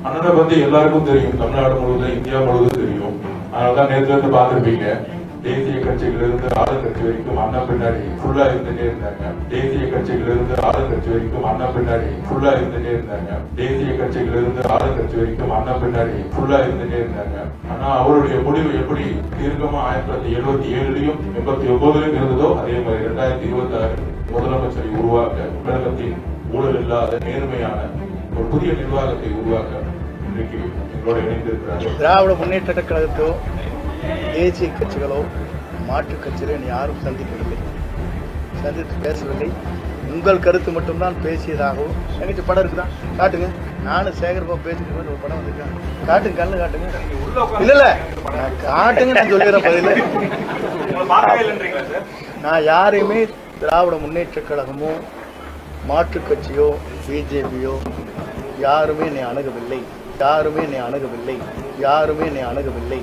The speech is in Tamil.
அண்ணனை பத்தி எல்லாருக்கும் தெரியும், தமிழ்நாடு முழுவதும் இந்தியா முழுவதும் தெரியும். அதனாலதான் நேற்று வந்து பார்த்திருப்பீங்க, தேசிய கட்சியிலிருந்து ஆளுங்கட்சி வரைக்கும் அண்ணா பின்னாடி ஃபுல்லா இருந்துட்டே இருந்தாங்க. தேசிய கட்சியிலிருந்து ஆளுங்கட்சி வரைக்கும் அண்ணா பின்னாடி ஃபுல்லா இருந்துட்டே இருந்தாங்க. தேசிய கட்சியிலிருந்து ஆளுங்கட்சி வரைக்கும் அண்ணா பின்னாடி ஃபுல்லா இருந்துட்டே இருந்தாங்க. ஆனா அவருடைய முடிவு எப்படி தீர்க்கமா 1977லயும் 89லயும் இருந்ததோ அதே மாதிரி 2026 முதலமைச்சரை உருவாக்க, தமிழகத்தின் ஊழல் இல்லாத நேர்மையான ஒரு புதிய நிர்வாகத்தை உருவாக்க இன்றைக்கு எங்களோட இணைந்திருக்கிறார்கள். திராவிட முன்னேற்ற கழகத்தோ தேசிய கட்சிகளோ மாற்றுக் கட்சிகளோ யாரும் சந்திக்கவில்லை, சந்தித்து பேசவில்லை. உங்கள் கருத்து மட்டும்தான் பேசியதாகவும் எங்கிட்ட படம் இருக்குதா காட்டுங்க. நானும் சேகர்பாபு பேசிட்டு ஒரு படம் வந்திருக்கேன், காட்டுங்க, கண்ணு காட்டுங்க. இல்ல இல்ல காட்டுங்க, நான் சொல்லிடுறேன் பதில. நான் யாரையுமே திராவிட முன்னேற்ற கழகமோ மாற்றுக் கட்சியோ பிஜேபியோ யாருமே என்னை அணுகவில்லை, யாருமே என்னை அணுகவில்லை, யாருமே என்னை அணுகவில்லை.